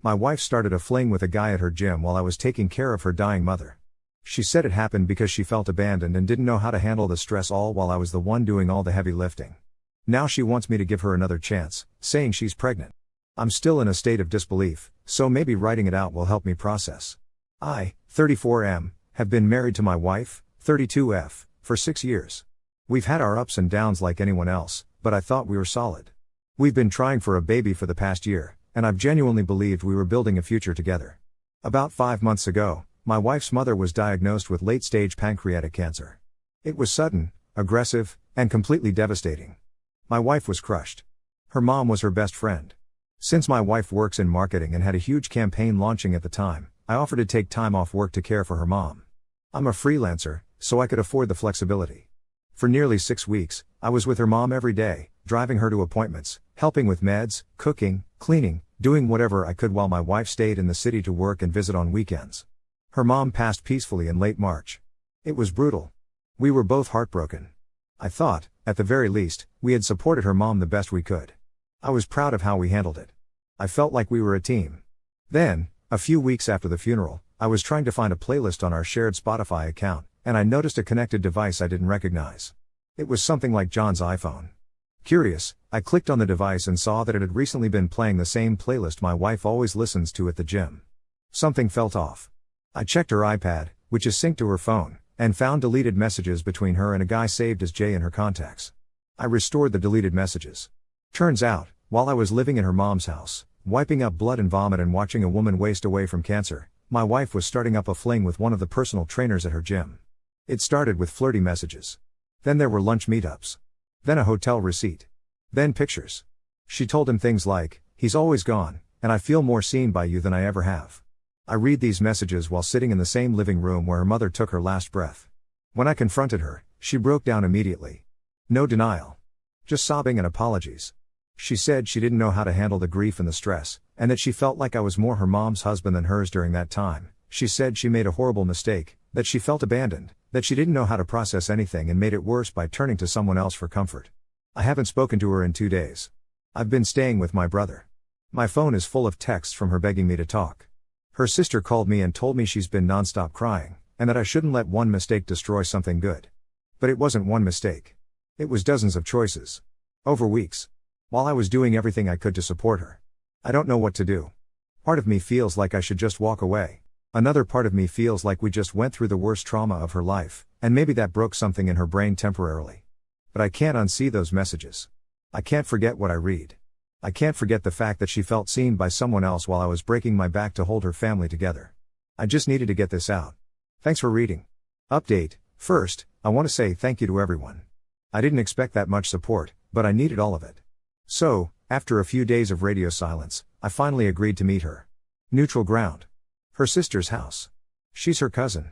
My wife started a fling with a guy at her gym while I was taking care of her dying mother. She said it happened because she felt abandoned and didn't know how to handle the stress all while I was the one doing all the heavy lifting. Now she wants me to give her another chance, saying she's pregnant. I'm still in a state of disbelief, so maybe writing it out will help me process. I, 34M, have been married to my wife, 32F, for 6 years. We've had our ups and downs like anyone else, but I thought we were solid. We've been trying for a baby for the past year, and I've genuinely believed we were building a future together. About 5 months ago, my wife's mother was diagnosed with late-stage pancreatic cancer. It was sudden, aggressive, and completely devastating. My wife was crushed. Her mom was her best friend. Since my wife works in marketing and had a huge campaign launching at the time, I offered to take time off work to care for her mom. I'm a freelancer, so I could afford the flexibility. For nearly 6 weeks, I was with her mom every day, driving her to appointments, helping with meds, cooking, cleaning, doing whatever I could while my wife stayed in the city to work and visit on weekends. Her mom passed peacefully in late March. It was brutal. We were both heartbroken. I thought, at the very least, we had supported her mom the best we could. I was proud of how we handled it. I felt like we were a team. Then, a few weeks after the funeral, I was trying to find a playlist on our shared Spotify account, and I noticed a connected device I didn't recognize. It was something like John's iPhone. Curious, I clicked on the device and saw that it had recently been playing the same playlist my wife always listens to at the gym. Something felt off. I checked her iPad, which is synced to her phone, and found deleted messages between her and a guy saved as Jay in her contacts. I restored the deleted messages. Turns out, while I was living in her mom's house, wiping up blood and vomit and watching a woman waste away from cancer, my wife was starting up a fling with one of the personal trainers at her gym. It started with flirty messages. Then there were lunch meetups. Then a hotel receipt. Then pictures. She told him things like, "He's always gone, and I feel more seen by you than I ever have." I read these messages while sitting in the same living room where her mother took her last breath. When I confronted her, she broke down immediately. No denial. Just sobbing and apologies. She said she didn't know how to handle the grief and the stress, and that she felt like I was more her mom's husband than hers during that time. She said she made a horrible mistake, that she felt abandoned, that she didn't know how to process anything and made it worse by turning to someone else for comfort. I haven't spoken to her in 2 days. I've been staying with my brother. My phone is full of texts from her begging me to talk. Her sister called me and told me she's been nonstop crying, and that I shouldn't let one mistake destroy something good. But it wasn't one mistake. It was dozens of choices. Over weeks. While I was doing everything I could to support her. I don't know what to do. Part of me feels like I should just walk away. Another part of me feels like we just went through the worst trauma of her life, and maybe that broke something in her brain temporarily. But I can't unsee those messages. I can't forget what I read. I can't forget the fact that she felt seen by someone else while I was breaking my back to hold her family together. I just needed to get this out. Thanks for reading. Update. First, I want to say thank you to everyone. I didn't expect that much support, but I needed all of it. So, after a few days of radio silence, I finally agreed to meet her. Neutral ground. Her sister's house. She's her cousin.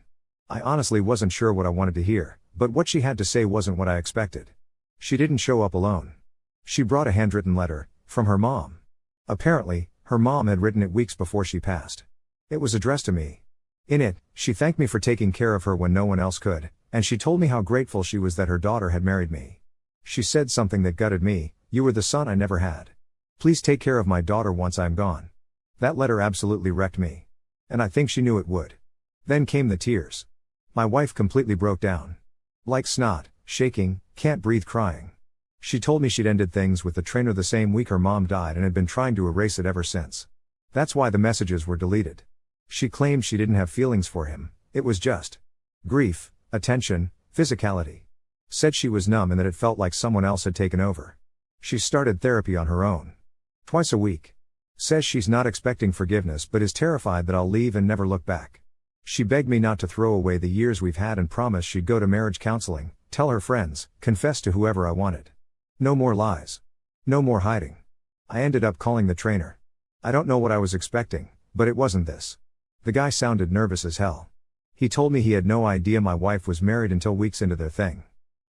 I honestly wasn't sure what I wanted to hear, but what she had to say wasn't what I expected. She didn't show up alone. She brought a handwritten letter, from her mom. Apparently, her mom had written it weeks before she passed. It was addressed to me. In it, she thanked me for taking care of her when no one else could, and she told me how grateful she was that her daughter had married me. She said something that gutted me: "You were the son I never had. Please take care of my daughter once I'm gone." That letter absolutely wrecked me. And I think she knew it would. Then came the tears. My wife completely broke down. Like snot, shaking, can't breathe, crying. She told me she'd ended things with the trainer the same week her mom died and had been trying to erase it ever since. That's why the messages were deleted. She claimed she didn't have feelings for him, it was just grief, attention, physicality. Said she was numb and that it felt like someone else had taken over. She started therapy on her own. Twice a week. Says she's not expecting forgiveness but is terrified that I'll leave and never look back. She begged me not to throw away the years we've had and promised she'd go to marriage counseling, tell her friends, confess to whoever I wanted. No more lies. No more hiding. I ended up calling the trainer. I don't know what I was expecting, but it wasn't this. The guy sounded nervous as hell. He told me he had no idea my wife was married until weeks into their thing.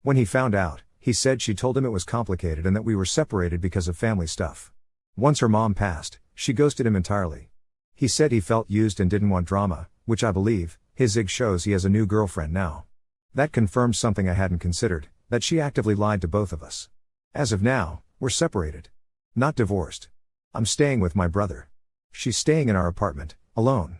When he found out, he said she told him it was complicated and that we were separated because of family stuff. Once her mom passed, she ghosted him entirely. He said he felt used and didn't want drama, which I believe. His zig shows he has a new girlfriend now. That confirms something I hadn't considered, that she actively lied to both of us. As of now, we're separated. Not divorced. I'm staying with my brother. She's staying in our apartment, alone.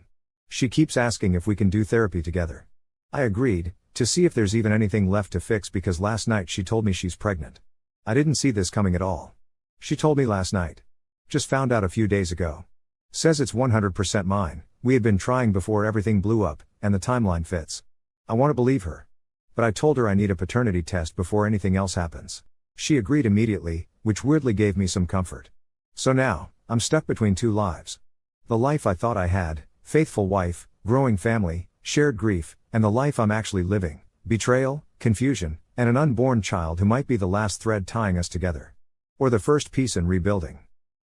She keeps asking if we can do therapy together. I agreed, to see if there's even anything left to fix because last night she told me she's pregnant. I didn't see this coming at all. She told me last night. Just found out a few days ago. Says it's 100% mine, we had been trying before everything blew up, and the timeline fits. I want to believe her. But I told her I need a paternity test before anything else happens. She agreed immediately, which weirdly gave me some comfort. So now, I'm stuck between two lives. The life I thought I had, faithful wife, growing family, shared grief, and the life I'm actually living, betrayal, confusion, and an unborn child who might be the last thread tying us together. Or the first piece in rebuilding.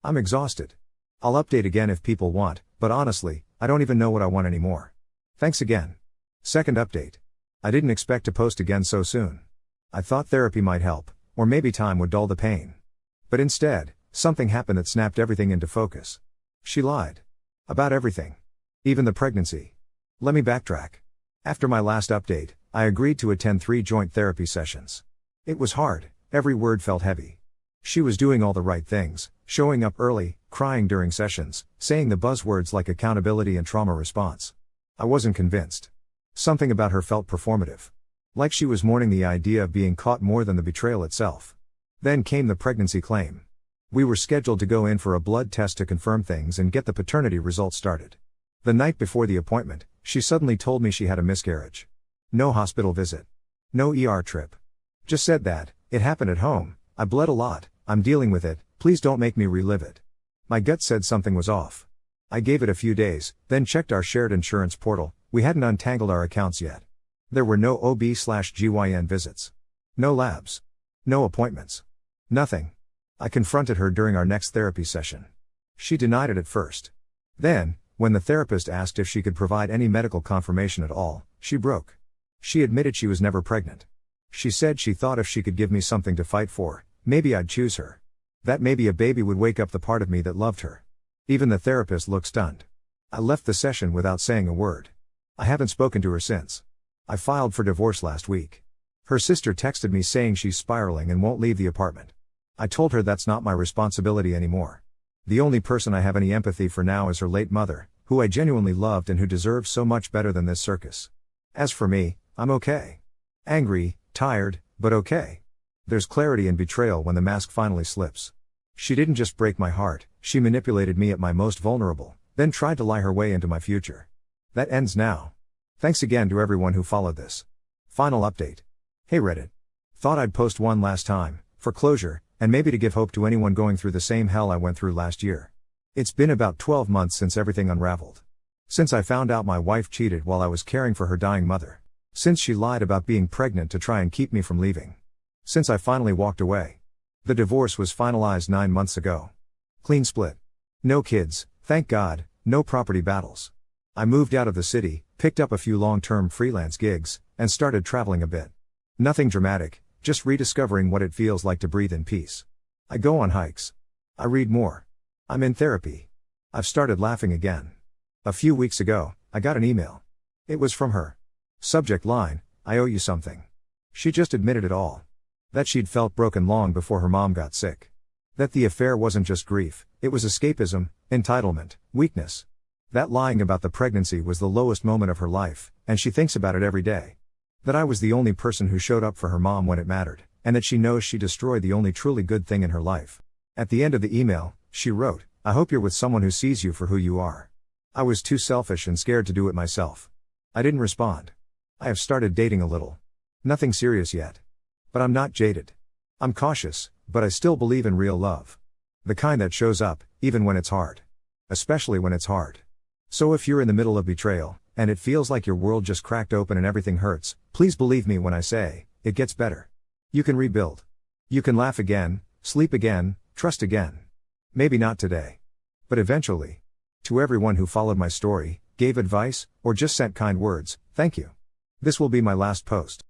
I'm exhausted. I'll update again if people want, but honestly, I don't even know what I want anymore. Thanks again. Second update. I didn't expect to post again so soon. I thought therapy might help, or maybe time would dull the pain. But instead, something happened that snapped everything into focus. She lied. About everything. Even the pregnancy. Let me backtrack. After my last update, I agreed to attend 3 joint therapy sessions. It was hard, every word felt heavy. She was doing all the right things, showing up early, crying during sessions, saying the buzzwords like accountability and trauma response. I wasn't convinced. Something about her felt performative. Like she was mourning the idea of being caught more than the betrayal itself. Then came the pregnancy claim. We were scheduled to go in for a blood test to confirm things and get the paternity results started. The night before the appointment, she suddenly told me she had a miscarriage. No hospital visit. No ER trip. Just said that, it happened at home, I bled a lot, I'm dealing with it, please don't make me relive it. My gut said something was off. I gave it a few days, then checked our shared insurance portal, we hadn't untangled our accounts yet. There were no OB/GYN visits. No labs. No appointments. Nothing. I confronted her during our next therapy session. She denied it at first. Then, when the therapist asked if she could provide any medical confirmation at all, she broke. She admitted she was never pregnant. She said she thought if she could give me something to fight for, maybe I'd choose her. That maybe a baby would wake up the part of me that loved her. Even the therapist looked stunned. I left the session without saying a word. I haven't spoken to her since. I filed for divorce last week. Her sister texted me saying she's spiraling and won't leave the apartment. I told her that's not my responsibility anymore. The only person I have any empathy for now is her late mother, who I genuinely loved and who deserves so much better than this circus. As for me, I'm okay. Angry, tired, but okay. There's clarity in betrayal when the mask finally slips. She didn't just break my heart, she manipulated me at my most vulnerable, then tried to lie her way into my future. That ends now. Thanks again to everyone who followed this. Final update. Hey Reddit. Thought I'd post one last time, for closure, and maybe to give hope to anyone going through the same hell I went through last year. It's been about 12 months since everything unraveled. Since I found out my wife cheated while I was caring for her dying mother. Since she lied about being pregnant to try and keep me from leaving. Since I finally walked away. The divorce was finalized 9 months ago. Clean split. No kids, thank God, no property battles. I moved out of the city, picked up a few long-term freelance gigs, and started traveling a bit. Nothing dramatic, just rediscovering what it feels like to breathe in peace. I go on hikes. I read more. I'm in therapy. I've started laughing again. A few weeks ago, I got an email. It was from her. Subject line, I owe you something. She just admitted it all. That she'd felt broken long before her mom got sick. That the affair wasn't just grief, it was escapism, entitlement, weakness. That lying about the pregnancy was the lowest moment of her life, and she thinks about it every day. That I was the only person who showed up for her mom when it mattered, and that she knows she destroyed the only truly good thing in her life. At the end of the email, she wrote, I hope you're with someone who sees you for who you are. I was too selfish and scared to do it myself. I didn't respond. I have started dating a little. Nothing serious yet. But I'm not jaded. I'm cautious, but I still believe in real love. The kind that shows up, even when it's hard. Especially when it's hard. So if you're in the middle of betrayal, and it feels like your world just cracked open and everything hurts, please believe me when I say, it gets better. You can rebuild. You can laugh again, sleep again, trust again. Maybe not today. But eventually. To everyone who followed my story, gave advice, or just sent kind words, thank you. This will be my last post.